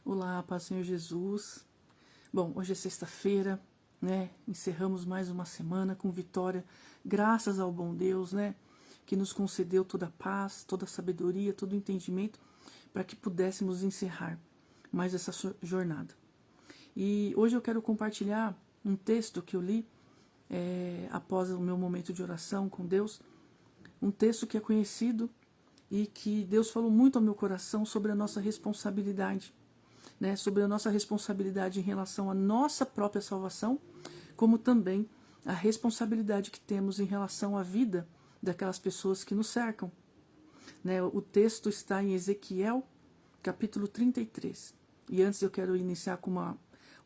Olá, paz do Senhor Jesus. Bom, hoje é sexta-feira, né? Encerramos mais uma semana com vitória, graças ao bom Deus, né? Que nos concedeu toda a paz, toda a sabedoria, todo o entendimento para que pudéssemos encerrar mais essa jornada. E hoje eu quero compartilhar um texto que eu li após o meu momento de oração com Deus, um texto que é conhecido e que Deus falou muito ao meu coração sobre a nossa responsabilidade, né, sobre a nossa responsabilidade em relação à nossa própria salvação, como também a responsabilidade que temos em relação à vida daquelas pessoas que nos cercam. Né? O texto está em Ezequiel, capítulo 33. E antes eu quero iniciar com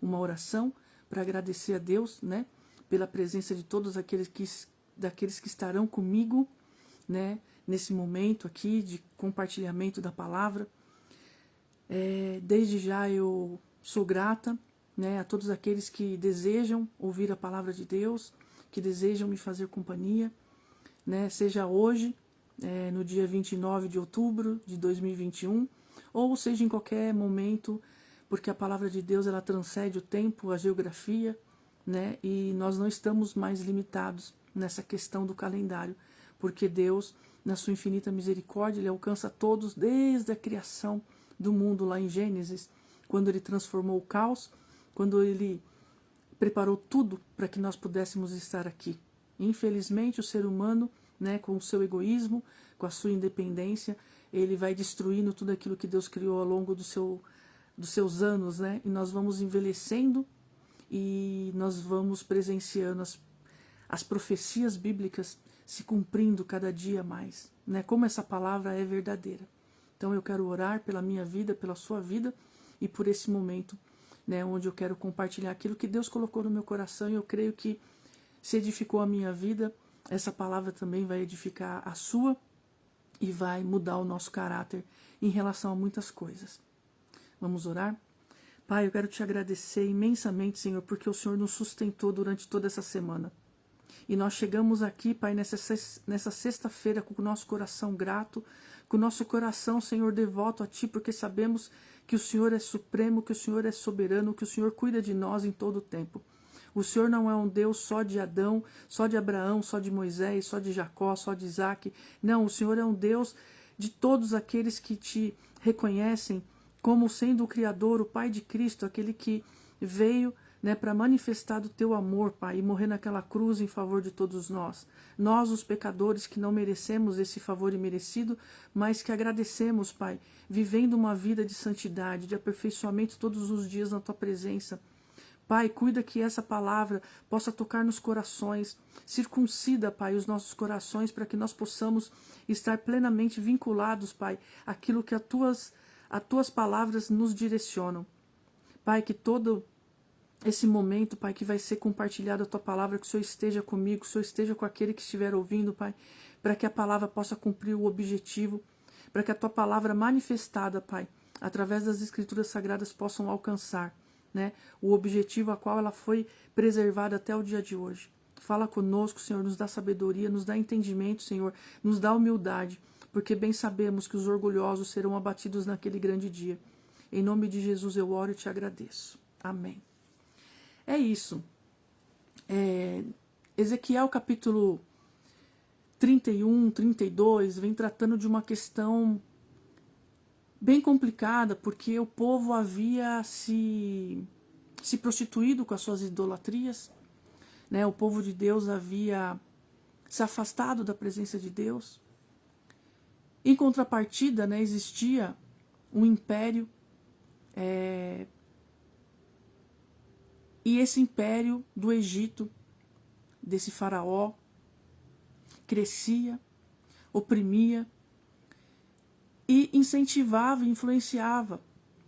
uma oração para agradecer a Deus, né, pela presença de todos daqueles que estarão comigo, né, nesse momento aqui de compartilhamento da palavra. Desde já eu sou grata, né, a todos aqueles que desejam ouvir a palavra de Deus, que desejam me fazer companhia, né, seja hoje, no dia 29 de outubro de 2021, ou seja em qualquer momento, porque a palavra de Deus ela transcende o tempo, a geografia, né, e nós não estamos mais limitados nessa questão do calendário, porque Deus, na sua infinita misericórdia, Ele alcança todos desde a criação do mundo lá em Gênesis, quando Ele transformou o caos, quando Ele preparou tudo para que nós pudéssemos estar aqui. Infelizmente, o ser humano, né, com o seu egoísmo, com a sua independência, ele vai destruindo tudo aquilo que Deus criou ao longo dos seus anos, né, e nós vamos envelhecendo e nós vamos presenciando as profecias bíblicas se cumprindo cada dia mais, né, como essa palavra é verdadeira. Então eu quero orar pela minha vida, pela sua vida e por esse momento, né, onde eu quero compartilhar aquilo que Deus colocou no meu coração, e eu creio que se edificou a minha vida, essa palavra também vai edificar a sua e vai mudar o nosso caráter em relação a muitas coisas. Vamos orar? Pai, eu quero te agradecer imensamente, Senhor, porque o Senhor nos sustentou durante toda essa semana. E nós chegamos aqui, Pai, nessa sexta-feira com o nosso coração grato, com o nosso coração, Senhor, devoto a Ti, porque sabemos que o Senhor é supremo, que o Senhor é soberano, que o Senhor cuida de nós em todo o tempo. O Senhor não é um Deus só de Adão, só de Abraão, só de Moisés, só de Jacó, só de Isaac. Não, o Senhor é um Deus de todos aqueles que Te reconhecem como sendo o Criador, o Pai de Cristo, aquele que veio, né, para manifestar do Teu amor, Pai, e morrer naquela cruz em favor de todos nós. Nós, os pecadores, que não merecemos esse favor imerecido, mas que agradecemos, Pai, vivendo uma vida de santidade, de aperfeiçoamento todos os dias na Tua presença. Pai, cuida que essa palavra possa tocar nos corações, circuncida, Pai, os nossos corações, para que nós possamos estar plenamente vinculados, Pai, àquilo que as Tuas palavras nos direcionam. Pai, que todo esse momento, Pai, que vai ser compartilhado a Tua palavra, que o Senhor esteja comigo, que o Senhor esteja com aquele que estiver ouvindo, Pai, para que a palavra possa cumprir o objetivo, para que a Tua palavra manifestada, Pai, através das Escrituras Sagradas possam alcançar, né, o objetivo a qual ela foi preservada até o dia de hoje. Fala conosco, Senhor, nos dá sabedoria, nos dá entendimento, Senhor, nos dá humildade, porque bem sabemos que os orgulhosos serão abatidos naquele grande dia. Em nome de Jesus eu oro e te agradeço. Amém. É isso. Ezequiel capítulo 31, 32 vem tratando de uma questão bem complicada, porque o povo havia se prostituído com as suas idolatrias, né? O povo de Deus havia se afastado da presença de Deus. Em contrapartida, né, existia um império, e esse império do Egito, desse faraó, crescia, oprimia e incentivava e influenciava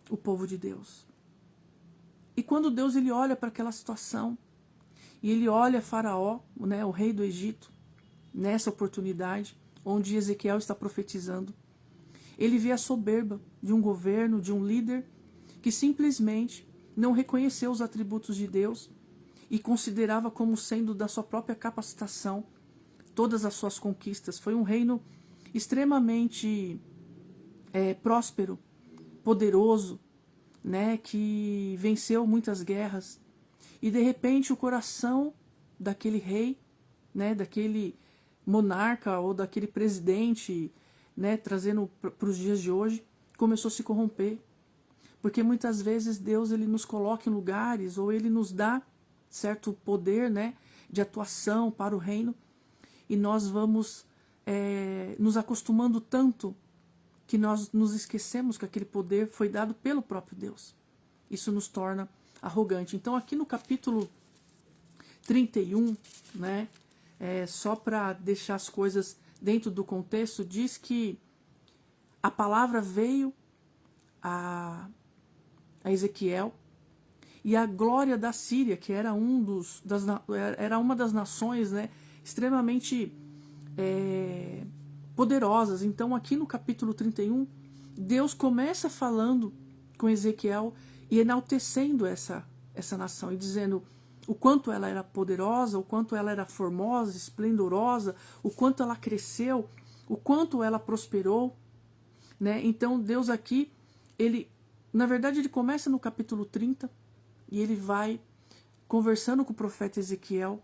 o povo de Deus. E quando Deus ele olha para aquela situação, e ele olha Faraó, né, o rei do Egito, nessa oportunidade, onde Ezequiel está profetizando, ele vê a soberba de um governo, de um líder, que simplesmente não reconheceu os atributos de Deus e considerava como sendo da sua própria capacitação todas as suas conquistas. Foi um reino extremamente próspero, poderoso, né, que venceu muitas guerras, e de repente o coração daquele rei, né, daquele monarca ou daquele presidente, né, trazendo para os dias de hoje, começou a se corromper. Porque muitas vezes Deus ele nos coloca em lugares, ou ele nos dá certo poder, né, de atuação para o reino, e nós vamos nos acostumando tanto que nós nos esquecemos que aquele poder foi dado pelo próprio Deus. Isso nos torna arrogante. Então aqui no capítulo 31, né, só para deixar as coisas dentro do contexto, diz que a palavra veio a Ezequiel, e a glória da Síria, que era era uma das nações, né, extremamente poderosas. Então aqui no capítulo 31, Deus começa falando com Ezequiel e enaltecendo essa nação, e dizendo o quanto ela era poderosa, o quanto ela era formosa, esplendorosa, o quanto ela cresceu, o quanto ela prosperou, né? Então Deus aqui, na verdade ele começa no capítulo 30 e ele vai conversando com o profeta Ezequiel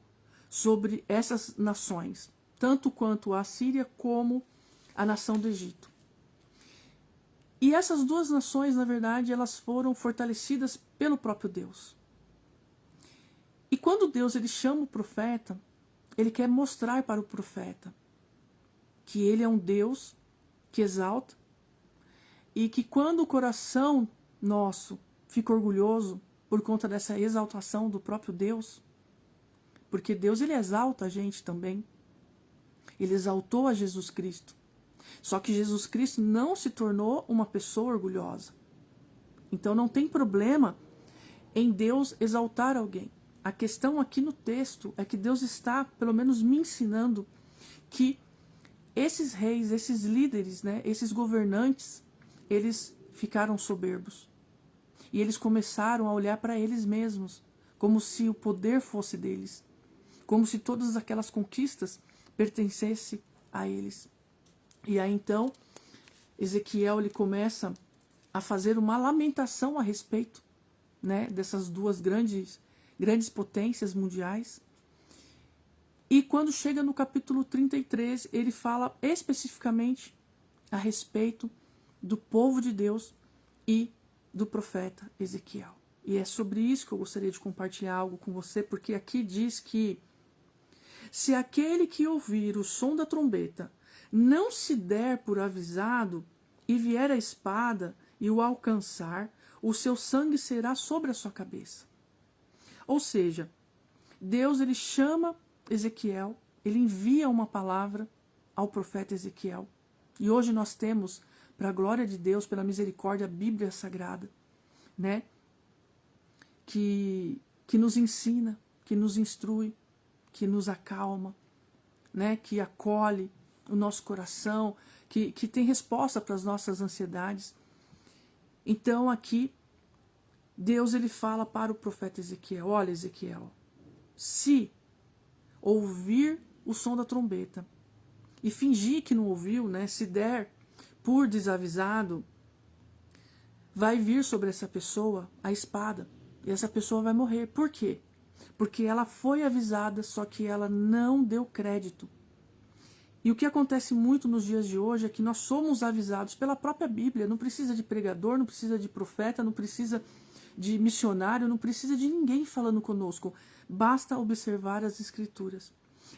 sobre essas nações, tanto quanto a Síria como a nação do Egito. E essas duas nações, na verdade, elas foram fortalecidas pelo próprio Deus. E quando Deus ele chama o profeta, ele quer mostrar para o profeta que ele é um Deus que exalta, e que quando o coração nosso fica orgulhoso por conta dessa exaltação do próprio Deus, porque Deus ele exalta a gente também, ele exaltou a Jesus Cristo, só que Jesus Cristo não se tornou uma pessoa orgulhosa. Então não tem problema em Deus exaltar alguém. A questão aqui no texto é que Deus está, pelo menos me ensinando, que esses reis, esses líderes, né, esses governantes, eles ficaram soberbos. E eles começaram a olhar para eles mesmos, como se o poder fosse deles, como se todas aquelas conquistas pertencessem a eles. E aí então, Ezequiel ele começa a fazer uma lamentação a respeito, né, dessas duas grandes potências mundiais. E quando chega no capítulo 33, ele fala especificamente a respeito do povo de Deus e do profeta Ezequiel. E é sobre isso que eu gostaria de compartilhar algo com você, porque aqui diz que se aquele que ouvir o som da trombeta não se der por avisado e vier a espada e o alcançar, o seu sangue será sobre a sua cabeça. Ou seja, Deus ele chama Ezequiel, ele envia uma palavra ao profeta Ezequiel. E hoje nós temos, para a glória de Deus, pela misericórdia, a Bíblia Sagrada, né? Que nos ensina, que nos instrui, que nos acalma, né? Que acolhe o nosso coração, que tem resposta para as nossas ansiedades. Então aqui, Deus ele fala para o profeta Ezequiel: olha, Ezequiel, se ouvir o som da trombeta e fingir que não ouviu, né, se der por desavisado, vai vir sobre essa pessoa a espada, e essa pessoa vai morrer. Por quê? Porque ela foi avisada, só que ela não deu crédito. E o que acontece muito nos dias de hoje é que nós somos avisados pela própria Bíblia. Não precisa de pregador, não precisa de profeta, não precisa de missionário, não precisa de ninguém falando conosco. Basta observar as Escrituras.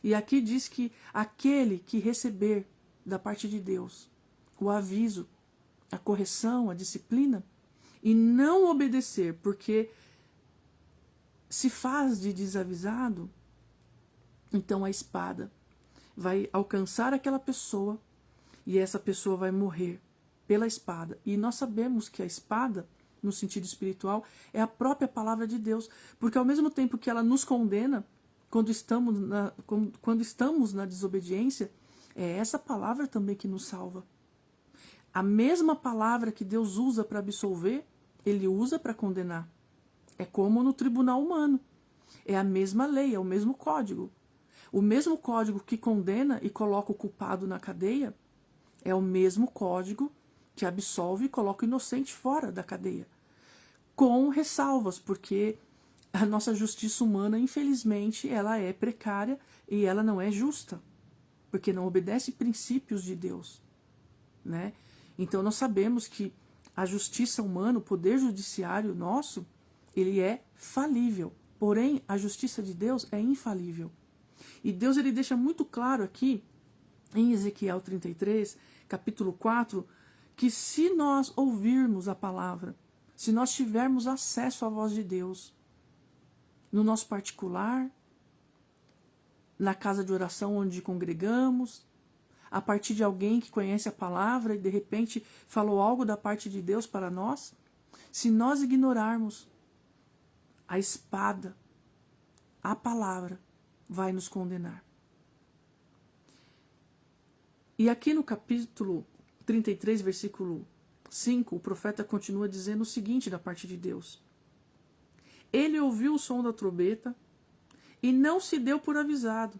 E aqui diz que aquele que receber da parte de Deus o aviso, a correção, a disciplina, e não obedecer, porque se faz de desavisado, então a espada vai alcançar aquela pessoa e essa pessoa vai morrer pela espada. E nós sabemos que a espada, no sentido espiritual, é a própria palavra de Deus, porque ao mesmo tempo que ela nos condena quando estamos na desobediência, é essa palavra também que nos salva. A mesma palavra que Deus usa para absolver, ele usa para condenar. É como no tribunal humano. É a mesma lei, é o mesmo código. O mesmo código que condena e coloca o culpado na cadeia é o mesmo código que absolve e coloca o inocente fora da cadeia. com ressalvas, porque a nossa justiça humana, infelizmente, ela é precária e ela não é justa, porque não obedece princípios de Deus, né? Então nós sabemos que a justiça humana, o poder judiciário nosso, ele é falível. Porém, a justiça de Deus é infalível. E Deus ele deixa muito claro aqui, em Ezequiel 33, capítulo 4, que se nós ouvirmos a palavra, se nós tivermos acesso à voz de Deus, no nosso particular, na casa de oração onde congregamos, a partir de alguém que conhece a palavra e de repente falou algo da parte de Deus para nós, se nós ignorarmos, a espada, a palavra, vai nos condenar. E aqui no capítulo 33, versículo 5, o profeta continua dizendo o seguinte da parte de Deus. Ele ouviu o som da trombeta e não se deu por avisado.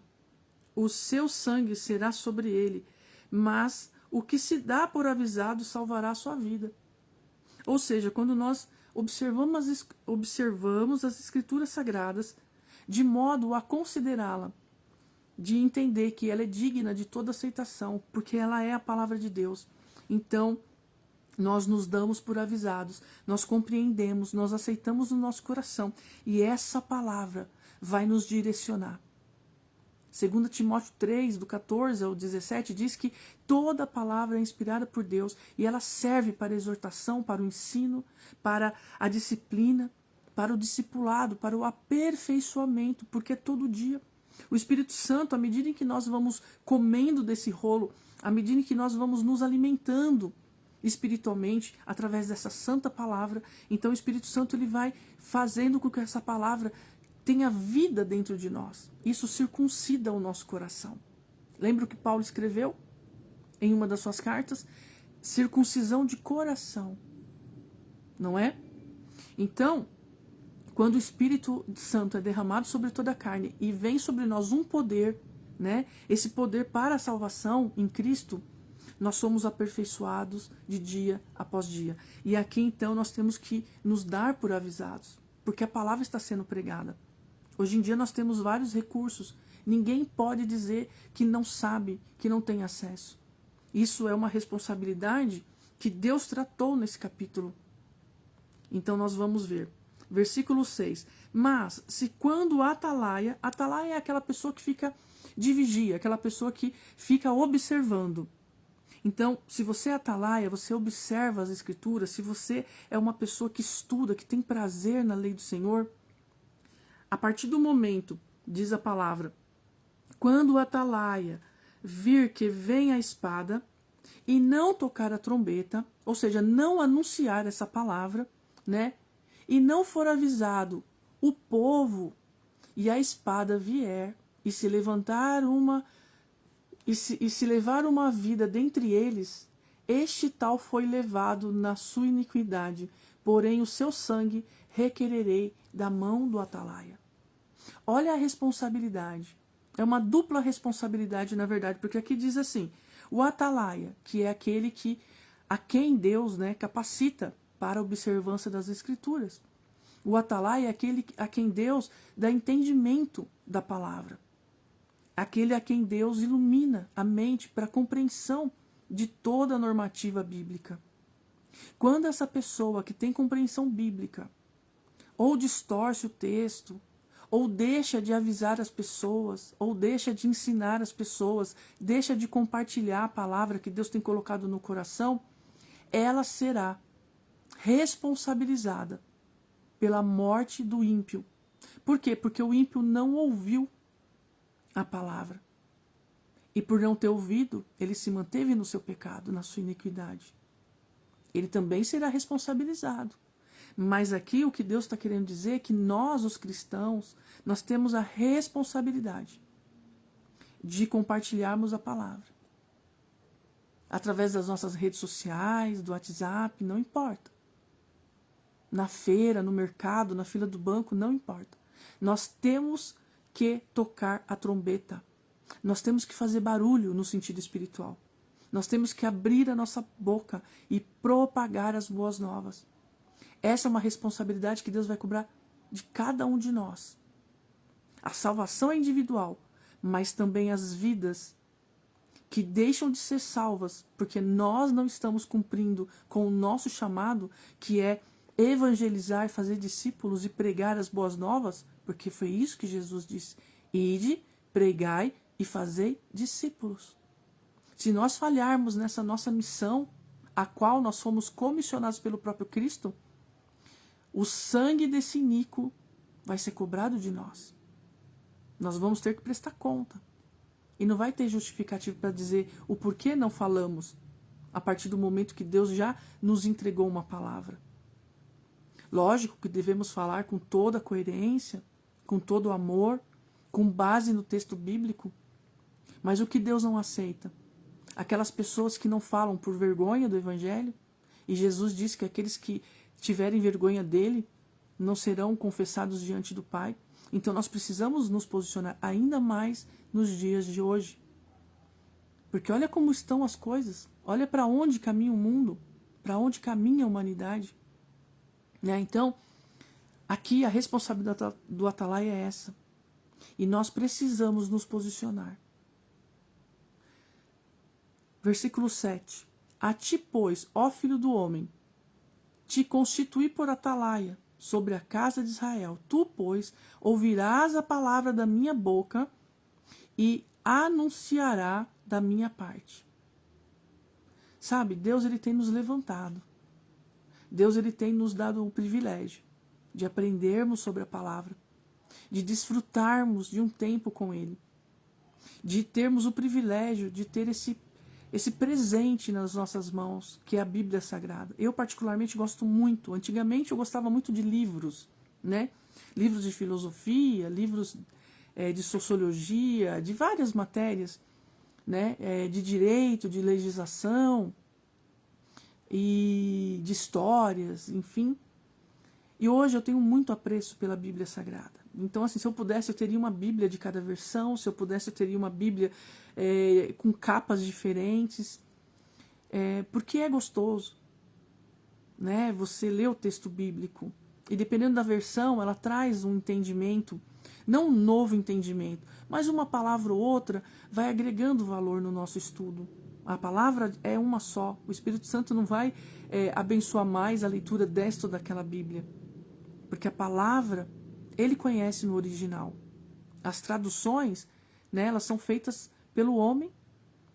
O seu sangue será sobre ele, mas o que se dá por avisado salvará a sua vida. Ou seja, quando nós observamos as escrituras sagradas, de modo a considerá-la, de entender que ela é digna de toda aceitação, porque ela é a palavra de Deus. Então, nós nos damos por avisados, nós compreendemos, nós aceitamos no nosso coração, e essa palavra vai nos direcionar. 2 Timóteo 3, do 14 ao 17, diz que toda palavra é inspirada por Deus e ela serve para a exortação, para o ensino, para a disciplina, para o discipulado, para o aperfeiçoamento, porque é todo dia. O Espírito Santo, à medida em que nós vamos comendo desse rolo, à medida em que nós vamos nos alimentando espiritualmente através dessa santa palavra, então o Espírito Santo ele vai fazendo com que essa palavra tenha vida dentro de nós. Isso circuncida o nosso coração. Lembra o que Paulo escreveu em uma das suas cartas? Circuncisão de coração. Não é? Então, quando o Espírito Santo é derramado sobre toda a carne e vem sobre nós um poder, né? Esse poder para a salvação em Cristo, nós somos aperfeiçoados de dia após dia. E aqui então nós temos que nos dar por avisados, porque a palavra está sendo pregada. Hoje em dia nós temos vários recursos. Ninguém pode dizer que não sabe, que não tem acesso. Isso é uma responsabilidade que Deus tratou nesse capítulo. Então nós vamos ver. Versículo 6. Mas se quando atalaia é aquela pessoa que fica de vigia, aquela pessoa que fica observando. Então, se você é atalaia, você observa as escrituras, se você é uma pessoa que estuda, que tem prazer na lei do Senhor, a partir do momento, diz a palavra, quando o atalaia vir que vem a espada e não tocar a trombeta, ou seja, não anunciar essa palavra, né? E não for avisado o povo e a espada vier e se levantar e se levar uma vida dentre eles, este tal foi levado na sua iniquidade, porém o seu sangue requererei da mão do atalaia. Olha a responsabilidade. É uma dupla responsabilidade, na verdade, porque aqui diz assim, o atalaia, que é aquele a quem Deus, né, capacita para a observância das escrituras. O atalaia é aquele a quem Deus dá entendimento da palavra. Aquele a quem Deus ilumina a mente para a compreensão de toda a normativa bíblica. Quando essa pessoa que tem compreensão bíblica ou distorce o texto, ou deixa de avisar as pessoas, ou deixa de ensinar as pessoas, deixa de compartilhar a palavra que Deus tem colocado no coração, ela será responsabilizada pela morte do ímpio. Por quê? Porque o ímpio não ouviu a palavra. E por não ter ouvido, ele se manteve no seu pecado, na sua iniquidade. Ele também será responsabilizado. Mas aqui o que Deus está querendo dizer é que nós, os cristãos, nós temos a responsabilidade de compartilharmos a palavra. Através das nossas redes sociais, do WhatsApp, não importa. Na feira, no mercado, na fila do banco, não importa. Nós temos que tocar a trombeta. Nós temos que fazer barulho no sentido espiritual. Nós temos que abrir a nossa boca e propagar as boas novas. Essa é uma responsabilidade que Deus vai cobrar de cada um de nós. A salvação é individual, mas também as vidas que deixam de ser salvas porque nós não estamos cumprindo com o nosso chamado, que é evangelizar, fazer discípulos e pregar as boas novas, porque foi isso que Jesus disse: ide, pregai e fazei discípulos. Se nós falharmos nessa nossa missão, a qual nós fomos comissionados pelo próprio Cristo, o sangue desse iníquo vai ser cobrado de nós. Nós vamos ter que prestar conta. E não vai ter justificativo para dizer o porquê não falamos, a partir do momento que Deus já nos entregou uma palavra. Lógico que devemos falar com toda a coerência, com todo o amor, com base no texto bíblico. Mas o que Deus não aceita? Aquelas pessoas que não falam por vergonha do Evangelho. E Jesus disse que aqueles que tiverem vergonha dele não serão confessados diante do Pai. Então nós precisamos nos posicionar ainda mais nos dias de hoje. Porque olha como estão as coisas. Olha para onde caminha o mundo, para onde caminha a humanidade. Então, aqui a responsabilidade do Atalaia é essa. E nós precisamos nos posicionar. Versículo 7. A ti, pois, ó filho do homem, te constituí por Atalaia sobre a casa de Israel. Tu, pois, ouvirás a palavra da minha boca e anunciará da minha parte. Sabe, Deus ele tem nos levantado. Deus ele tem nos dado o privilégio de aprendermos sobre a palavra, de desfrutarmos de um tempo com ele, de termos o privilégio de ter esse presente nas nossas mãos, que é a Bíblia Sagrada. Eu particularmente gosto muito. Antigamente eu gostava muito de livros, né? Livros de filosofia, livros de sociologia, de várias matérias, né? De direito, de legislação e de histórias, enfim. E hoje eu tenho muito apreço pela Bíblia Sagrada. Então, assim, se eu pudesse, eu teria uma Bíblia de cada versão. Se eu pudesse, eu teria uma Bíblia com capas diferentes. Porque é gostoso, né? Você lê o texto bíblico. E dependendo da versão, ela traz um entendimento. Não um novo entendimento, mas uma palavra ou outra vai agregando valor no nosso estudo. A palavra é uma só. O Espírito Santo não vai abençoar mais a leitura desta ou daquela Bíblia. Porque a palavra, ele conhece no original. As traduções, né, elas são feitas pelo homem,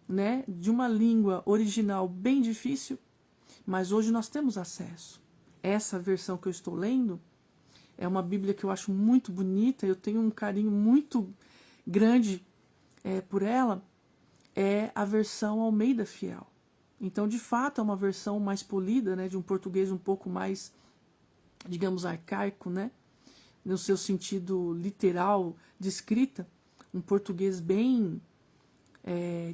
né, de uma língua original bem difícil, mas hoje nós temos acesso. Essa versão que eu estou lendo é uma Bíblia que eu acho muito bonita, eu tenho um carinho muito grande por ela, é a versão Almeida Fiel. Então, de fato, é uma versão mais polida, né, de um português um pouco mais, digamos, arcaico, né, no seu sentido literal de escrita, um português bem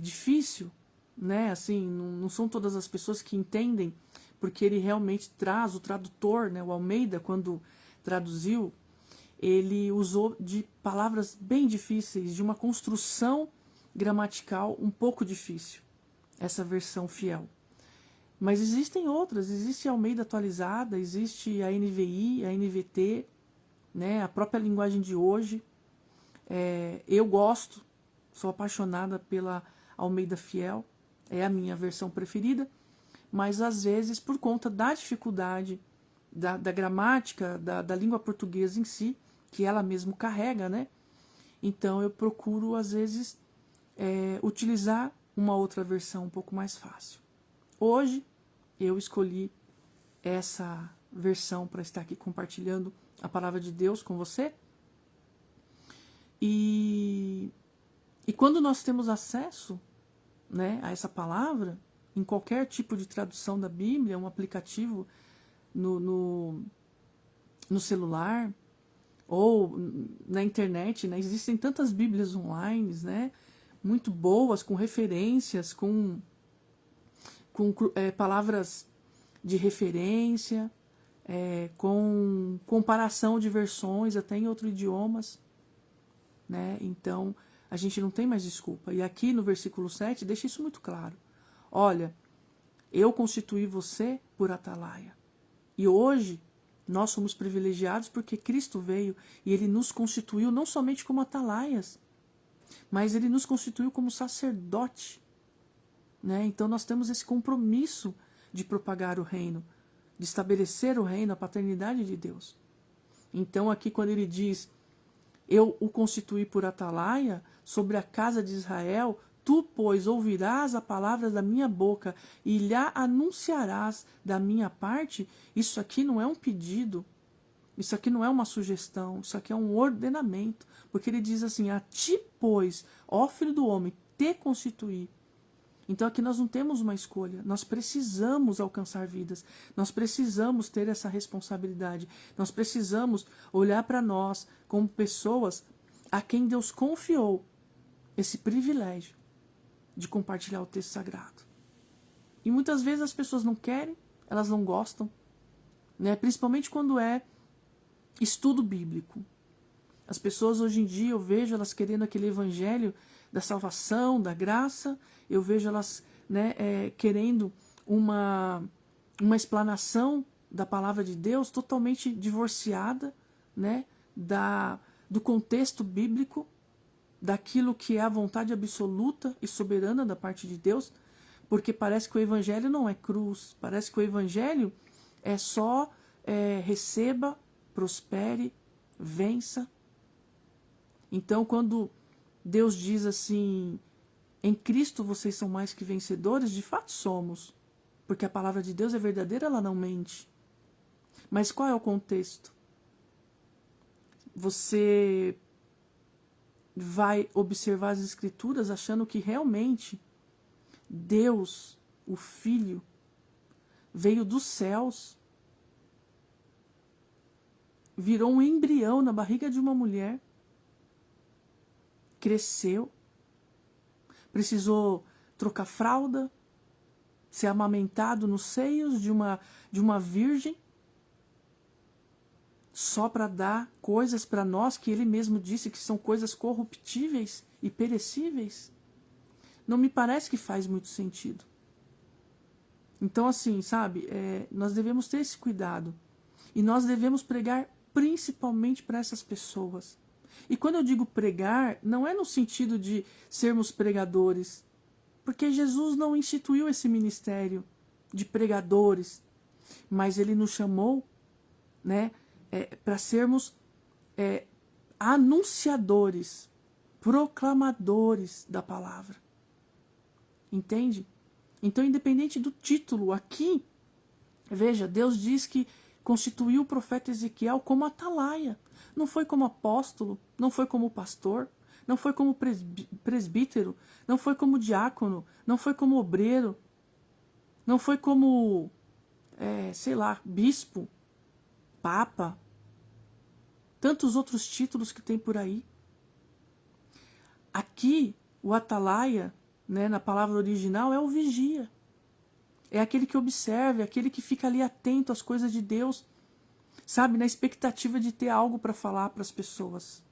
difícil, né, assim, não são todas as pessoas que entendem, porque ele realmente traz, o tradutor, né, o Almeida, quando traduziu, ele usou de palavras bem difíceis, de uma construção gramatical um pouco difícil, essa versão fiel. Mas existem outras, existe a Almeida atualizada, existe a NVI, a NVT, né, a própria linguagem de hoje. Eu gosto, sou apaixonada pela Almeida Fiel, é a minha versão preferida, mas às vezes, por conta da dificuldade da gramática, da língua portuguesa em si, que ela mesmo carrega, né? Então eu procuro, às vezes, utilizar uma outra versão um pouco mais fácil. Hoje, eu escolhi essa versão para estar aqui compartilhando a palavra de Deus com você. E quando nós temos acesso, né, a essa palavra, em qualquer tipo de tradução da Bíblia, um aplicativo no celular ou na internet, né, existem tantas Bíblias online, né, muito boas, com referências, com palavras de referência, com comparação de versões até em outros idiomas, né? Então a gente não tem mais desculpa. E aqui no versículo 7 deixa isso muito claro. Olha, eu constituí você por Atalaia. E hoje Nós somos privilegiados porque Cristo veio e Ele nos constituiu não somente como atalaias, mas Ele nos constituiu como sacerdote. Né? Então nós temos esse compromisso de propagar o reino, de estabelecer o reino, a paternidade de Deus. Então aqui quando Ele diz, eu o constituí por atalaia sobre a casa de Israel, tu, pois, ouvirás a palavra da minha boca e lhe anunciarás da minha parte. Isso aqui não é um pedido, isso aqui não é uma sugestão, isso aqui é um ordenamento. Porque ele diz assim, a ti, pois, ó filho do homem, te constituí. Então aqui nós não temos uma escolha, nós precisamos alcançar vidas, nós precisamos ter essa responsabilidade, nós precisamos olhar para nós como pessoas a quem Deus confiou esse privilégio de compartilhar o texto sagrado. E muitas vezes as pessoas não querem, elas não gostam, né? Principalmente quando é estudo bíblico. As pessoas hoje em dia, eu vejo elas querendo aquele evangelho da salvação, da graça, eu vejo elas, né, querendo uma explanação da palavra de Deus totalmente divorciada, né, do contexto bíblico, daquilo que é a vontade absoluta e soberana da parte de Deus, porque parece que o evangelho não é cruz, parece que o evangelho é só receba, prospere, vença. Então quando Deus diz assim, em Cristo vocês são mais que vencedores, de fato somos, porque a palavra de Deus é verdadeira, ela não mente. Mas qual é o contexto? Você vai observar as Escrituras achando que realmente Deus, o Filho, veio dos céus, virou um embrião na barriga de uma mulher, cresceu, precisou trocar fralda, ser amamentado nos seios de uma virgem, só para dar coisas para nós que ele mesmo disse que são coisas corruptíveis e perecíveis? Não me parece que faz muito sentido. Então, assim, sabe, nós devemos ter esse cuidado. E nós devemos pregar principalmente para essas pessoas. E quando eu digo pregar, não é no sentido de sermos pregadores, porque Jesus não instituiu esse ministério de pregadores, mas ele nos chamou, né, para sermos anunciadores, proclamadores da palavra. Entende? Então, independente do título, aqui, veja, Deus diz que constituiu o profeta Ezequiel como atalaia. Não foi como apóstolo, não foi como pastor, não foi como presbítero, não foi como diácono, não foi como obreiro, não foi como, sei lá, bispo, papa, tantos outros títulos que tem por aí. Aqui, o atalaia, né, na palavra original, é o vigia. É aquele que observa, é aquele que fica ali atento às coisas de Deus, sabe, na expectativa de ter algo para falar para as pessoas,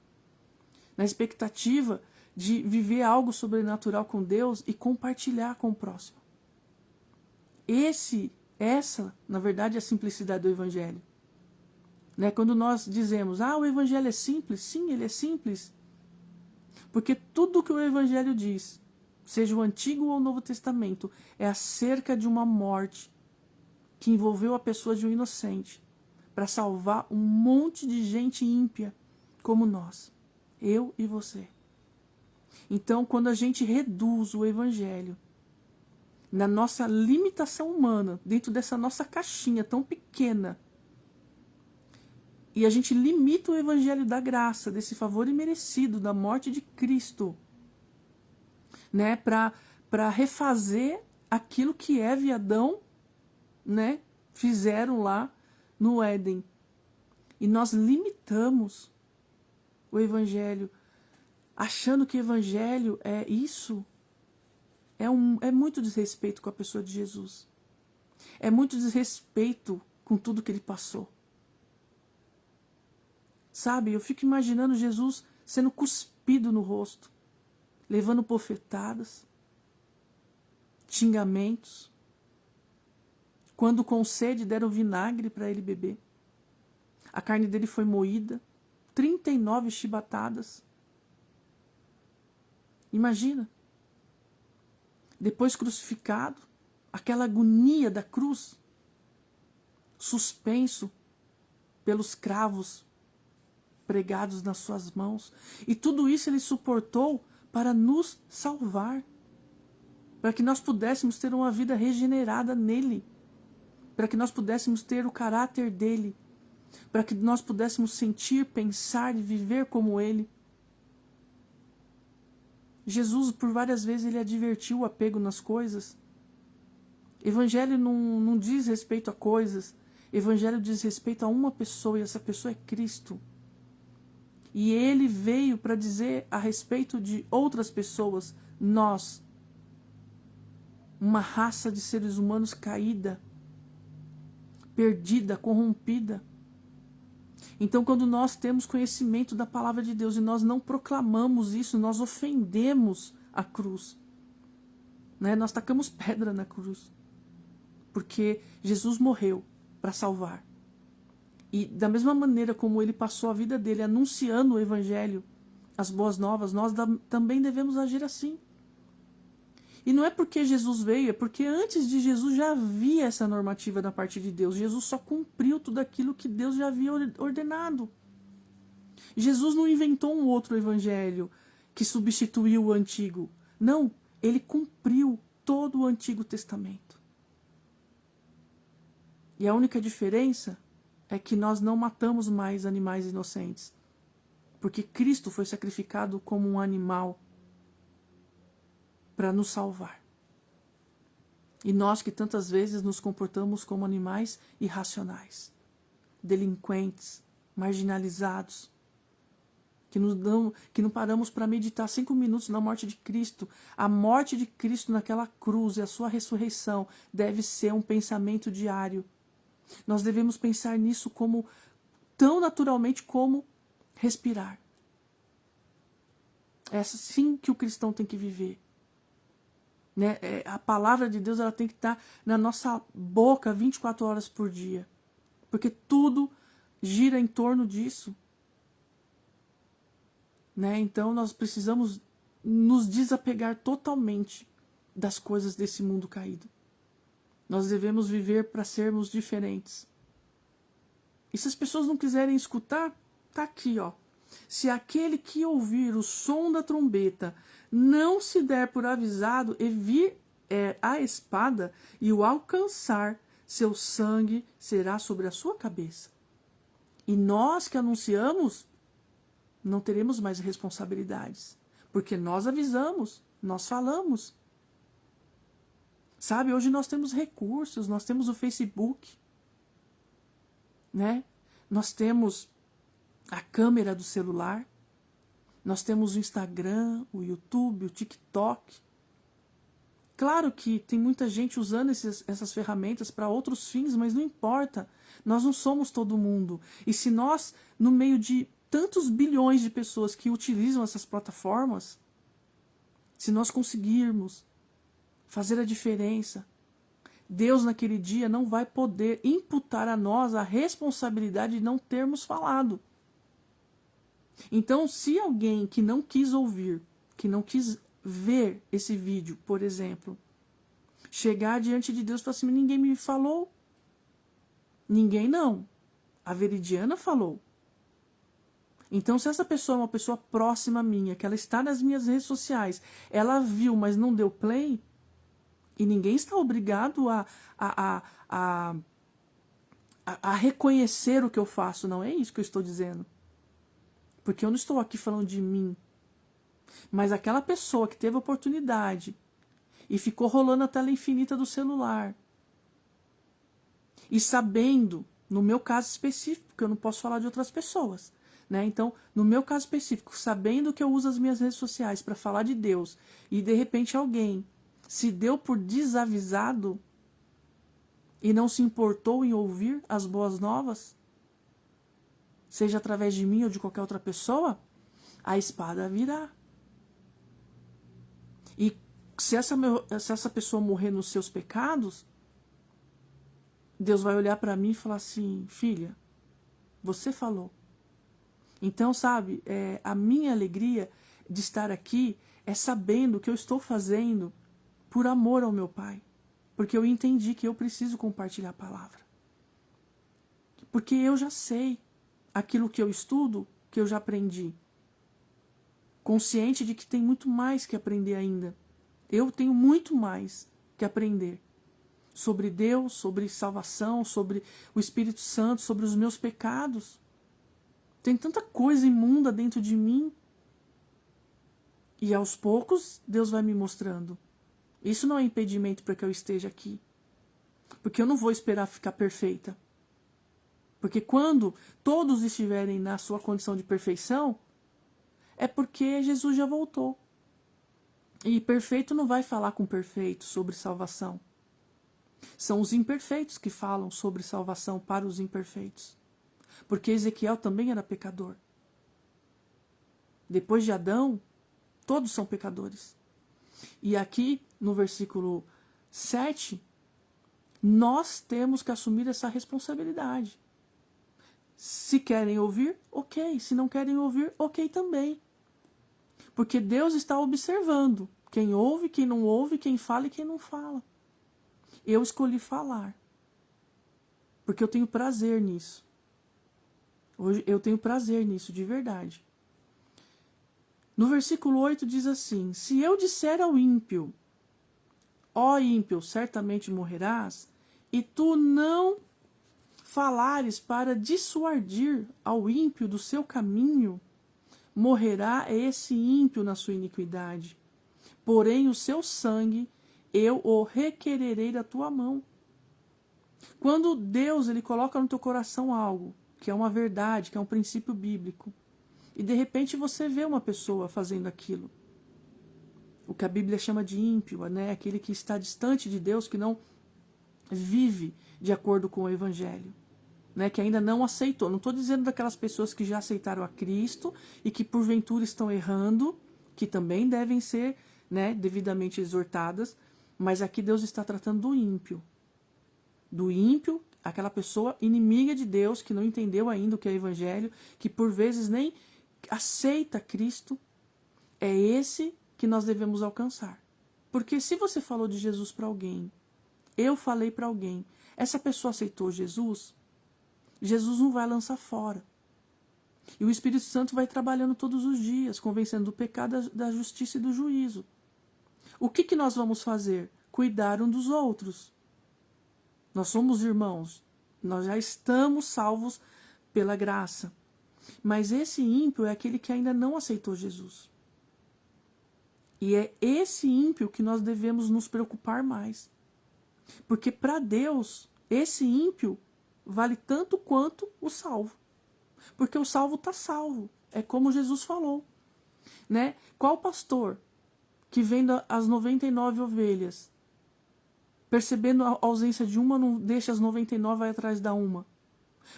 na expectativa de viver algo sobrenatural com Deus e compartilhar com o próximo. Essa, na verdade, é a simplicidade do Evangelho. Né? Quando nós dizemos, o Evangelho é simples, sim, ele é simples, porque tudo que o Evangelho diz, seja o Antigo ou o Novo Testamento, é acerca de uma morte que envolveu a pessoa de um inocente, para salvar um monte de gente ímpia como nós, eu e você. Então, quando a gente reduz o Evangelho na nossa limitação humana, dentro dessa nossa caixinha tão pequena, e a gente limita o Evangelho da graça, desse favor imerecido, da morte de Cristo, né, para refazer aquilo que Eva e Adão, né, fizeram lá no Éden. E nós limitamos o Evangelho, achando que o Evangelho é isso. É muito desrespeito com a pessoa de Jesus. É muito desrespeito com tudo que ele passou. Sabe, eu fico imaginando Jesus sendo cuspido no rosto, levando bofetadas, xingamentos. Quando com sede deram vinagre para ele beber. a carne dele foi moída, 39 chibatadas. Imagina. Depois crucificado, aquela agonia da cruz, suspenso pelos cravos pregados nas suas mãos. E tudo isso ele suportou para nos salvar, para que nós pudéssemos ter uma vida regenerada nele, para que nós pudéssemos ter o caráter dele, para que nós pudéssemos sentir, pensar e viver como ele. Jesus, por várias vezes, ele advertiu o apego nas coisas. Evangelho não diz respeito a coisas. Evangelho diz respeito a uma pessoa, e essa pessoa é Cristo. E ele veio para dizer a respeito de outras pessoas, nós, uma raça de seres humanos caída, perdida, corrompida. Então, quando nós temos conhecimento da palavra de Deus e nós não proclamamos isso, nós ofendemos a cruz. Né? Nós tacamos pedra na cruz. Porque Jesus morreu para salvar. E da mesma maneira como ele passou a vida dele anunciando o evangelho, as boas novas, nós também devemos agir assim. E não é porque Jesus veio, é porque antes de Jesus já havia essa normativa da parte de Deus. Jesus só cumpriu tudo aquilo que Deus já havia ordenado. Jesus não inventou um outro evangelho que substituiu o antigo. Não, ele cumpriu todo o Antigo Testamento. E a única diferença é que nós não matamos mais animais inocentes. Porque Cristo foi sacrificado como um animal para nos salvar. E nós que tantas vezes nos comportamos como animais irracionais, delinquentes, marginalizados, que não paramos para meditar 5 minutos na morte de Cristo. A morte de Cristo naquela cruz e a sua ressurreição deve ser um pensamento diário. Nós devemos pensar nisso como tão naturalmente como respirar. É assim que o cristão tem que viver. Né? A palavra de Deus ela tem que estar na nossa boca 24 horas por dia. Porque tudo gira em torno disso. Né? Então nós precisamos nos desapegar totalmente das coisas desse mundo caído. Nós devemos viver para sermos diferentes. E se as pessoas não quiserem escutar, tá aqui, ó. Se aquele que ouvir o som da trombeta não se der por avisado e vir a espada e o alcançar, seu sangue será sobre a sua cabeça. E nós que anunciamos, não teremos mais responsabilidades. Porque nós avisamos, nós falamos. Sabe, hoje nós temos recursos, nós temos o Facebook, né? Nós temos a câmera do celular, nós temos o Instagram, o YouTube, o TikTok. Claro que tem muita gente usando essas ferramentas para outros fins, mas não importa. Nós não somos todo mundo. E se nós, no meio de tantos bilhões de pessoas que utilizam essas plataformas, se nós conseguirmos fazer a diferença, Deus naquele dia não vai poder imputar a nós a responsabilidade de não termos falado. Então, se alguém que não quis ouvir, que não quis ver esse vídeo, por exemplo, chegar diante de Deus e falar assim, ninguém me falou. Ninguém não. A Veridiana falou. Então, se essa pessoa é uma pessoa próxima minha, que ela está nas minhas redes sociais, ela viu, mas não deu play, e ninguém está obrigado a reconhecer o que eu faço, não é isso que eu estou dizendo. Porque eu não estou aqui falando de mim. Mas aquela pessoa que teve oportunidade e ficou rolando a tela infinita do celular, e sabendo, no meu caso específico, porque eu não posso falar de outras pessoas, né? Então, no meu caso específico, sabendo que eu uso as minhas redes sociais para falar de Deus, e de repente alguém se deu por desavisado e não se importou em ouvir as boas novas, seja através de mim ou de qualquer outra pessoa, a espada virá. E se essa pessoa morrer nos seus pecados, Deus vai olhar para mim e falar assim, filha, Você falou. Então, sabe, a minha alegria de estar aqui é sabendo que eu estou fazendo por amor ao meu Pai. Porque eu entendi que eu preciso compartilhar a palavra. Porque eu já sei aquilo que eu estudo, que eu já aprendi. Consciente de que tem muito mais que aprender ainda. Eu tenho muito mais que aprender. Sobre Deus, sobre salvação, sobre o Espírito Santo, sobre os meus pecados. Tem tanta coisa imunda dentro de mim. E aos poucos, Deus vai me mostrando. Isso não é impedimento para que eu esteja aqui. Porque eu não vou esperar ficar perfeita. Porque quando todos estiverem na sua condição de perfeição, é porque Jesus já voltou. E perfeito não vai falar com perfeito sobre salvação. São os imperfeitos que falam sobre salvação para os imperfeitos. Porque Ezequiel também era pecador. Depois de Adão, todos são pecadores. E aqui, no versículo 7, nós temos que assumir essa responsabilidade. Se querem ouvir, ok. Se não querem ouvir, ok também. Porque Deus está observando quem ouve, quem não ouve, quem fala e quem não fala. Eu escolhi falar. Porque eu tenho prazer nisso. Hoje eu tenho prazer nisso, de verdade. No versículo 8 diz assim: se eu disser ao ímpio, ó ímpio, certamente morrerás, e tu não falares para dissuadir ao ímpio do seu caminho, morrerá esse ímpio na sua iniquidade. Porém o seu sangue eu o requererei da tua mão. Quando Deus ele coloca no teu coração algo, que é uma verdade, que é um princípio bíblico, e de repente você vê uma pessoa fazendo aquilo, o que a Bíblia chama de ímpio, né? Aquele que está distante de Deus, que não vive de acordo com o Evangelho, né? Que ainda não aceitou. Não estou dizendo daquelas pessoas que já aceitaram a Cristo e que porventura estão errando, que também devem ser, né, devidamente exortadas, mas aqui Deus está tratando do ímpio. Do ímpio, aquela pessoa inimiga de Deus, que não entendeu ainda o que é Evangelho, que por vezes nem aceita Cristo. É esse que nós devemos alcançar. Porque se você falou de Jesus para alguém, eu falei para alguém, essa pessoa aceitou Jesus, Jesus não vai lançar fora. E o Espírito Santo vai trabalhando todos os dias, convencendo do pecado, da justiça e do juízo. O que nós vamos fazer? Cuidar um dos outros. Nós somos irmãos. Nós já estamos salvos pela graça. Mas esse ímpio é aquele que ainda não aceitou Jesus. E é esse ímpio que nós devemos nos preocupar mais. Porque para Deus, esse ímpio vale tanto quanto o salvo. Porque o salvo está salvo. É como Jesus falou. Né? Qual pastor que vendo as 99 ovelhas, percebendo a ausência de uma, não deixa as 99, vai atrás da uma?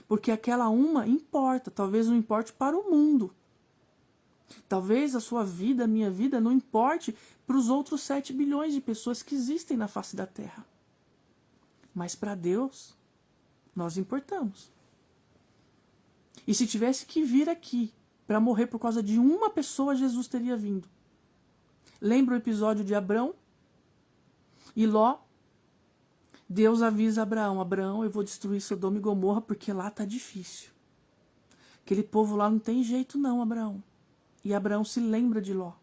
Porque aquela uma importa. Talvez não importe para o mundo. Talvez a sua vida, a minha vida, não importe para os outros 7 bilhões de pessoas que existem na face da Terra. Mas para Deus, nós importamos. E se tivesse que vir aqui para morrer por causa de uma pessoa, Jesus teria vindo. Lembra o episódio de Abrão e Ló? Deus avisa Abraão: Abraão, eu vou destruir Sodoma e Gomorra porque lá está difícil. Aquele povo lá não tem jeito não, Abraão. E Abraão se lembra de Ló.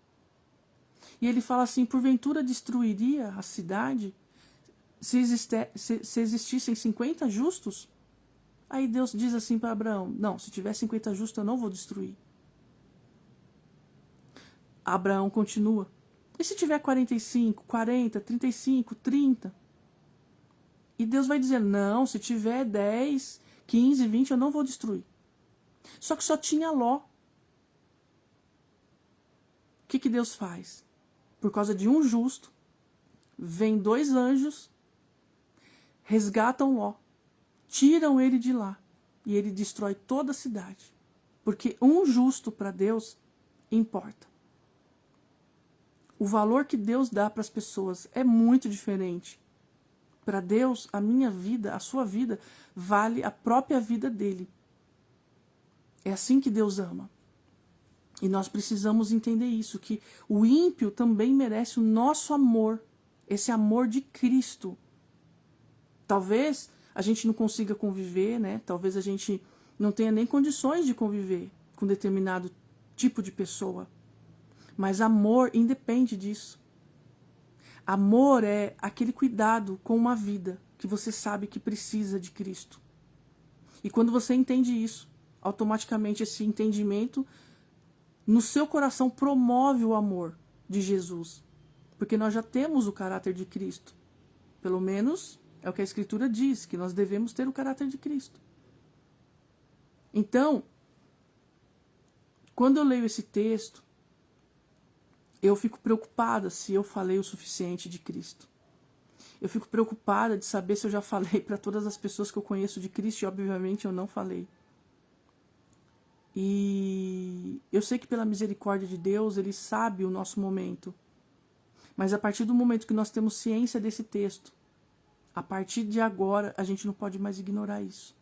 E ele fala assim: porventura destruiria a cidade se existissem 50 justos? Aí Deus diz assim para Abraão: não, se tiver 50 justos eu não vou destruir. Abraão continua: e se tiver 45, 40, 35, 30? E Deus vai dizer: não, se tiver 10, 15, 20 eu não vou destruir. Só que só tinha Ló. O que Deus faz? Por causa de um justo, vem 2 anjos, resgatam Ló, tiram ele de lá e ele destrói toda a cidade. Porque um justo para Deus importa. O valor que Deus dá para as pessoas é muito diferente. Para Deus, a minha vida, a sua vida, vale a própria vida dele. É assim que Deus ama. E nós precisamos entender isso, que o ímpio também merece o nosso amor, esse amor de Cristo. Talvez a gente não consiga conviver, né? Talvez a gente não tenha nem condições de conviver com determinado tipo de pessoa. Mas amor independe disso. Amor é aquele cuidado com uma vida que você sabe que precisa de Cristo. E quando você entende isso, automaticamente esse entendimento no seu coração promove o amor de Jesus. Porque nós já temos o caráter de Cristo. Pelo menos é o que a Escritura diz, que nós devemos ter o caráter de Cristo. Então, quando eu leio esse texto, eu fico preocupada se eu falei o suficiente de Cristo. Eu fico preocupada de saber se eu já falei para todas as pessoas que eu conheço de Cristo, e obviamente eu não falei. E eu sei que pela misericórdia de Deus, Ele sabe o nosso momento. Mas a partir do momento que nós temos ciência desse texto, a partir de agora, a gente não pode mais ignorar isso.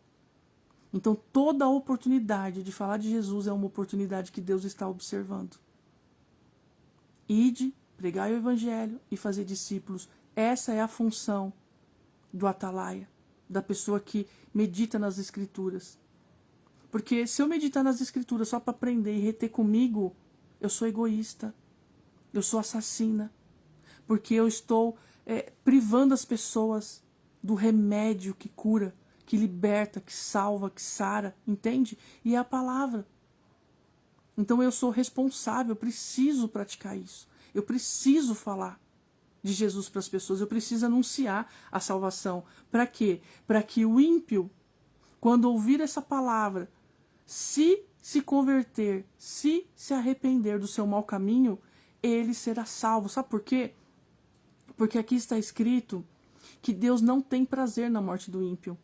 Então toda a oportunidade de falar de Jesus é uma oportunidade que Deus está observando. Ide, pregai o Evangelho e fazer discípulos. Essa é a função do atalaia, da pessoa que medita nas Escrituras. Porque se eu meditar nas Escrituras só para aprender e reter comigo, eu sou egoísta, eu sou assassina. Porque eu estou privando as pessoas do remédio que cura, que liberta, que salva, que sara, entende? E é a palavra. Então eu sou responsável, eu preciso praticar isso. Eu preciso falar de Jesus para as pessoas, eu preciso anunciar a salvação. Para quê? Para que o ímpio, quando ouvir essa palavra, se converter, se arrepender do seu mau caminho, ele será salvo. Sabe por quê? Porque aqui está escrito que Deus não tem prazer na morte do ímpio.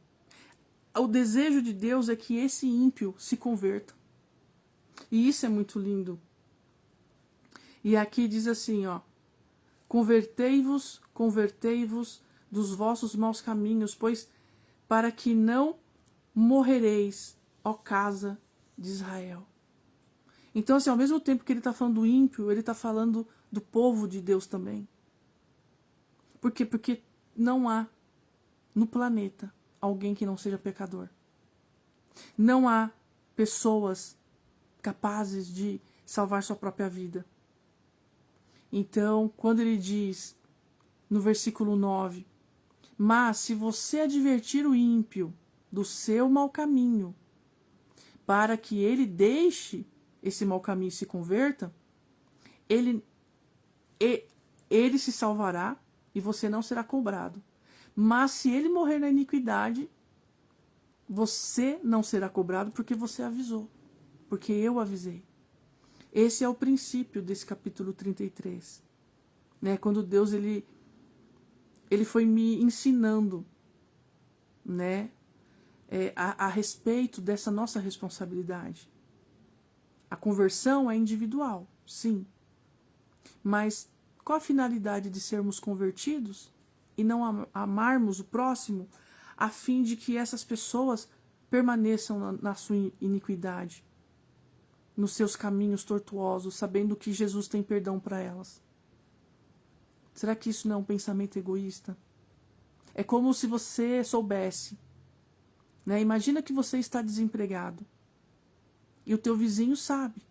O desejo de Deus é que esse ímpio se converta. E isso é muito lindo. E aqui diz assim, ó: convertei-vos dos vossos maus caminhos, pois para que não morrereis, ó casa de Israel. Então, assim, ao mesmo tempo que ele está falando do ímpio, ele está falando do povo de Deus também. Por quê? Porque não há no planeta alguém que não seja pecador. Não há pessoas capazes de salvar sua própria vida. Então, quando ele diz, no versículo 9, mas se você advertir o ímpio do seu mau caminho, para que ele deixe esse mau caminho e se converta, ele se salvará e você não será cobrado. Mas se ele morrer na iniquidade, você não será cobrado porque você avisou, porque eu avisei. Esse é o princípio desse capítulo 33. Né? Quando Deus ele foi me ensinando, né, a respeito dessa nossa responsabilidade. A conversão é individual, sim. Mas qual a finalidade de sermos convertidos e não amarmos o próximo, a fim de que essas pessoas permaneçam na sua iniquidade, nos seus caminhos tortuosos, sabendo que Jesus tem perdão para elas? Será que isso não é um pensamento egoísta? É como se você soubesse, né? Imagina que você está desempregado e o teu vizinho sabe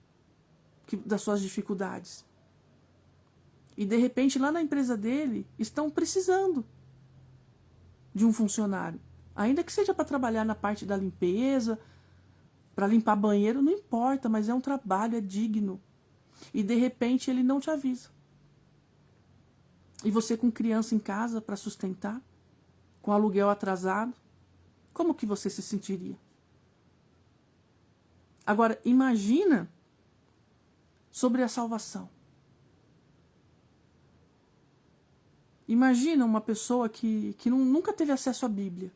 das suas dificuldades. E de repente lá na empresa dele estão precisando de um funcionário. Ainda que seja para trabalhar na parte da limpeza, para limpar banheiro, não importa, mas é um trabalho, é digno. E de repente ele não te avisa. E você com criança em casa para sustentar, com aluguel atrasado, como que você se sentiria? Agora, imagina sobre a salvação. Imagina uma pessoa que nunca teve acesso à Bíblia.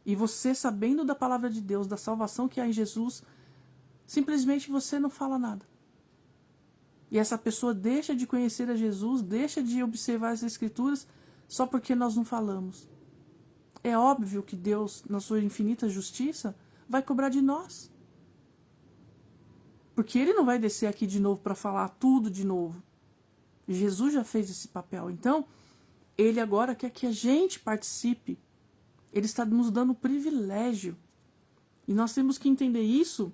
E você, sabendo da palavra de Deus, da salvação que há em Jesus, simplesmente você não fala nada. E essa pessoa deixa de conhecer a Jesus, deixa de observar as Escrituras, só porque nós não falamos. É óbvio que Deus, na sua infinita justiça, vai cobrar de nós. Porque ele não vai descer aqui de novo para falar tudo de novo. Jesus já fez esse papel. Então, ele agora quer que a gente participe. Ele está nos dando o privilégio. E nós temos que entender isso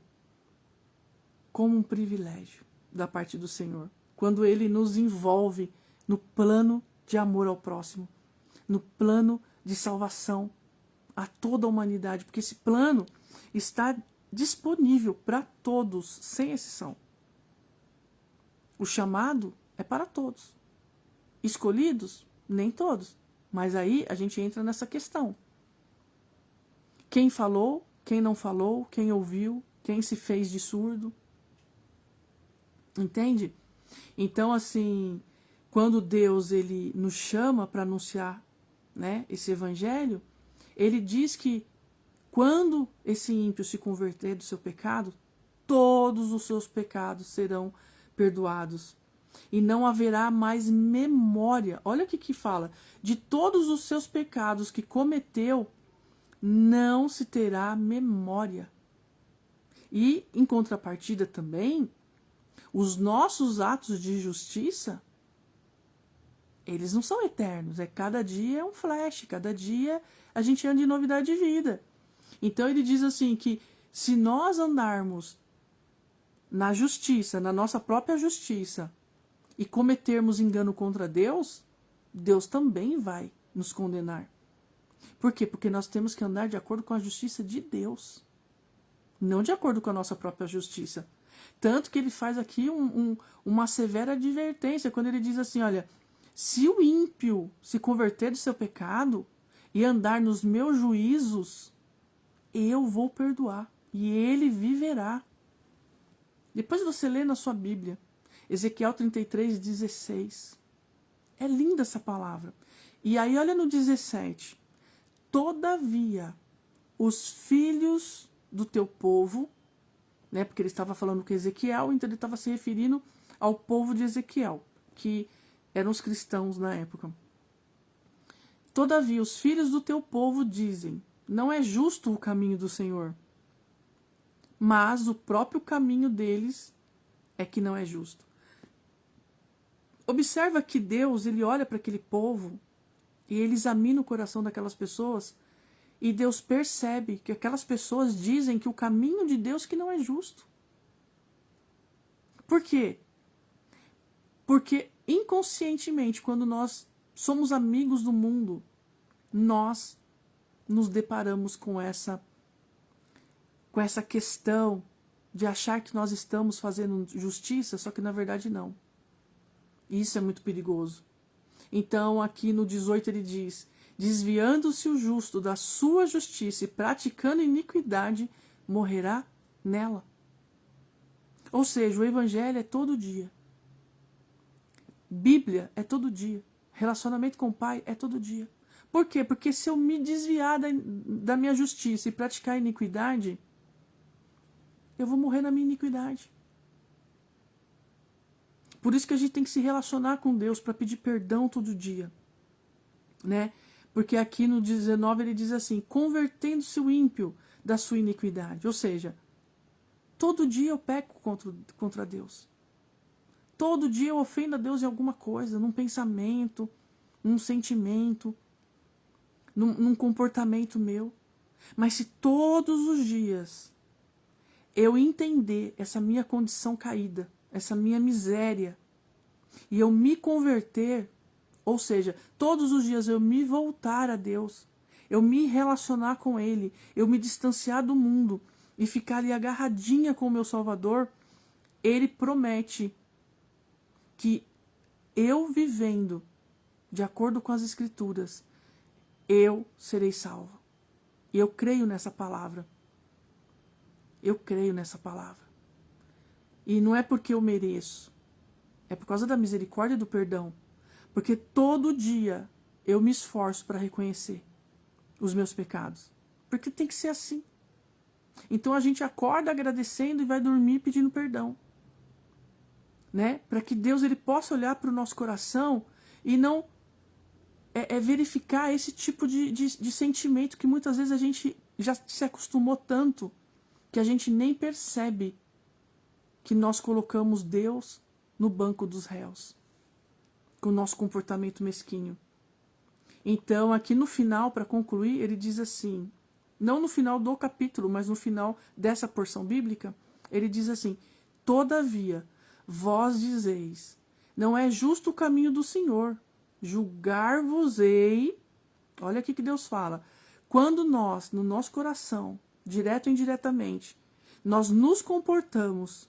como um privilégio da parte do Senhor. Quando ele nos envolve no plano de amor ao próximo, no plano de salvação a toda a humanidade. Porque esse plano está disponível para todos, sem exceção. O chamado é para todos. Escolhidos? Nem todos. Mas aí a gente entra nessa questão. Quem falou, quem não falou, quem ouviu, quem se fez de surdo. Entende? Então, assim, quando Deus ele nos chama para anunciar, né, esse evangelho, ele diz que quando esse ímpio se converter do seu pecado, todos os seus pecados serão perdoados. E não haverá mais memória. Olha o que fala. De todos os seus pecados que cometeu, não se terá memória. E, em contrapartida também, os nossos atos de justiça, eles não são eternos. Cada dia é um flash, cada dia a gente anda em novidade de vida. Então ele diz assim que se nós andarmos na justiça, na nossa própria justiça, e cometermos engano contra Deus, Deus também vai nos condenar. Por quê? Porque nós temos que andar de acordo com a justiça de Deus, não de acordo com a nossa própria justiça. Tanto que ele faz aqui uma severa advertência, quando ele diz assim, olha, se o ímpio se converter do seu pecado e andar nos meus juízos, eu vou perdoar e ele viverá. Depois você lê na sua Bíblia, Ezequiel 33:16. É linda essa palavra. E aí olha no 17. Todavia, os filhos do teu povo, né, porque ele estava falando com Ezequiel, então ele estava se referindo ao povo de Ezequiel, que eram os cristãos na época. Todavia, os filhos do teu povo dizem, não é justo o caminho do Senhor, mas o próprio caminho deles é que não é justo. Observa que Deus, ele olha para aquele povo e ele examina o coração daquelas pessoas e Deus percebe que aquelas pessoas dizem que o caminho de Deus que não é justo. Por quê? Porque inconscientemente, quando nós somos amigos do mundo, nós nos deparamos com essa questão de achar que nós estamos fazendo justiça, só que na verdade não. Isso é muito perigoso. Então aqui no 18 ele diz, desviando-se o justo da sua justiça e praticando iniquidade, morrerá nela. Ou seja, o evangelho é todo dia. Bíblia é todo dia. Relacionamento com o Pai é todo dia. Por quê? Porque se eu me desviar da minha justiça e praticar iniquidade, eu vou morrer na minha iniquidade. Por isso que a gente tem que se relacionar com Deus para pedir perdão todo dia. Né? Porque aqui no 19 ele diz assim, convertendo-se o ímpio da sua iniquidade. Ou seja, todo dia eu peco contra Deus. Todo dia eu ofendo a Deus em alguma coisa, num pensamento, num sentimento, num comportamento meu. Mas se todos os dias eu entender essa minha condição caída, essa minha miséria, e eu me converter, ou seja, todos os dias eu me voltar a Deus, eu me relacionar com Ele, eu me distanciar do mundo e ficar ali agarradinha com o meu Salvador, Ele promete que eu vivendo de acordo com as Escrituras, eu serei salvo. E eu creio nessa palavra. Eu creio nessa palavra. E não é porque eu mereço. É por causa da misericórdia e do perdão. Porque todo dia eu me esforço para reconhecer os meus pecados. Porque tem que ser assim. Então a gente acorda agradecendo e vai dormir pedindo perdão. Né? Para que Deus ele possa olhar para o nosso coração e não verificar esse tipo de sentimento que muitas vezes a gente já se acostumou tanto que a gente nem percebe que nós colocamos Deus no banco dos réus, com o nosso comportamento mesquinho. Então, aqui no final, para concluir, ele diz assim, não no final do capítulo, mas no final dessa porção bíblica, ele diz assim: todavia, vós dizeis, não é justo o caminho do Senhor, julgar-vos-ei. Olha aqui que Deus fala. Quando nós, no nosso coração, direto ou indiretamente, nós nos comportamos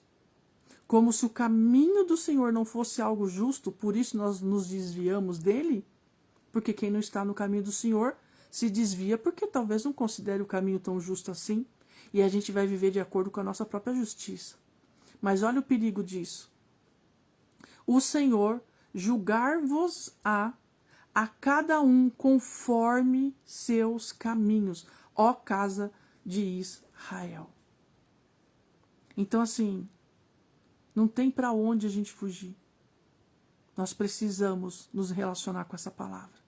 como se o caminho do Senhor não fosse algo justo, por isso nós nos desviamos dele, porque quem não está no caminho do Senhor se desvia porque talvez não considere o caminho tão justo assim, e a gente vai viver de acordo com a nossa própria justiça. Mas olha o perigo disso. O Senhor julgar-vos-á a cada um conforme seus caminhos, ó casa de Israel. Então, assim, não tem para onde a gente fugir. Nós precisamos nos relacionar com essa palavra.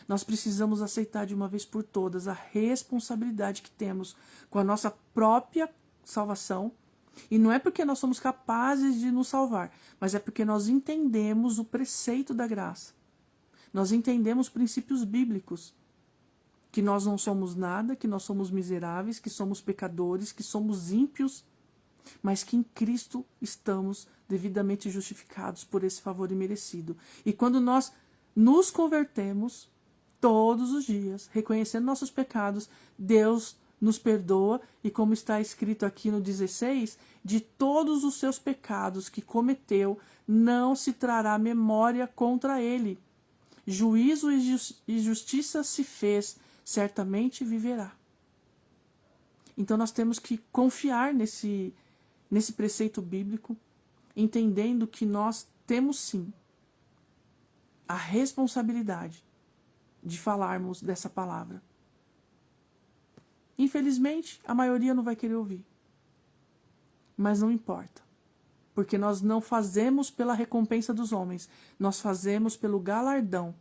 Nós precisamos aceitar de uma vez por todas a responsabilidade que temos com a nossa própria salvação. E não é porque nós somos capazes de nos salvar, mas é porque nós entendemos o preceito da graça. Nós entendemos princípios bíblicos. Que nós não somos nada, que nós somos miseráveis, que somos pecadores, que somos ímpios, mas que em Cristo estamos devidamente justificados por esse favor imerecido. E quando nós nos convertemos, todos os dias, reconhecendo nossos pecados, Deus nos perdoa, e como está escrito aqui no 16, de todos os seus pecados que cometeu, não se trará memória contra ele. Juízo e justiça se fez, certamente viverá. Então nós temos que confiar nesse preceito bíblico, entendendo que nós temos sim a responsabilidade de falarmos dessa palavra. Infelizmente, a maioria não vai querer ouvir. Mas não importa. Porque nós não fazemos pela recompensa dos homens. Nós fazemos pelo galardão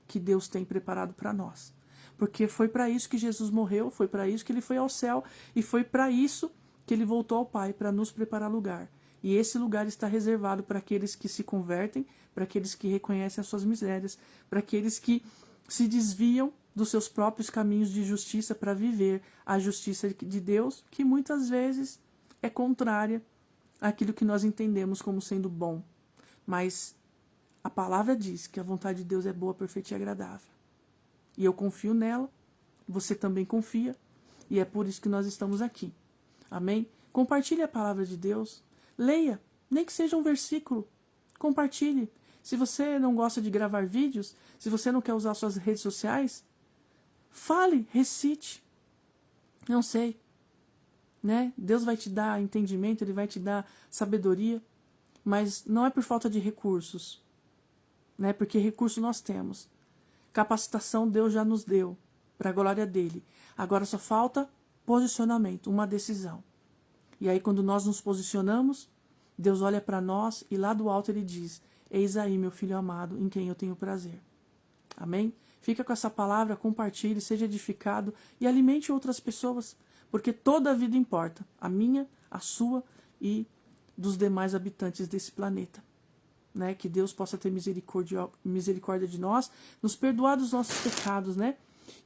que Deus tem preparado para nós. Porque foi para isso que Jesus morreu, foi para isso que ele foi ao céu, e foi para isso que ele voltou ao Pai, para nos preparar lugar. E esse lugar está reservado para aqueles que se convertem, para aqueles que reconhecem as suas misérias, para aqueles que se desviam dos seus próprios caminhos de justiça para viver a justiça de Deus, que muitas vezes é contrária àquilo que nós entendemos como sendo bom. Mas a palavra diz que a vontade de Deus é boa, perfeita e agradável. E eu confio nela, você também confia, e é por isso que nós estamos aqui. Amém? Compartilhe a palavra de Deus, leia, nem que seja um versículo, compartilhe. Se você não gosta de gravar vídeos, se você não quer usar suas redes sociais, fale, recite. Não sei, né? Deus vai te dar entendimento, Ele vai te dar sabedoria, mas não é por falta de recursos, né? Porque recursos nós temos. Capacitação Deus já nos deu, para a glória dEle. Agora só falta posicionamento, uma decisão. E aí quando nós nos posicionamos, Deus olha para nós e lá do alto Ele diz: eis aí meu filho amado, em quem eu tenho prazer. Amém? Fica com essa palavra, compartilhe, seja edificado e alimente outras pessoas, porque toda a vida importa, a minha, a sua e dos demais habitantes desse planeta. Né? Que Deus possa ter misericórdia de nós, nos perdoar dos nossos pecados, né?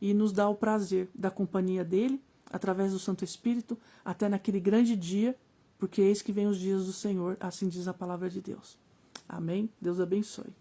E nos dar o prazer da companhia dEle, através do Santo Espírito, até naquele grande dia, porque eis que vem os dias do Senhor, assim diz a palavra de Deus. Amém? Deus abençoe.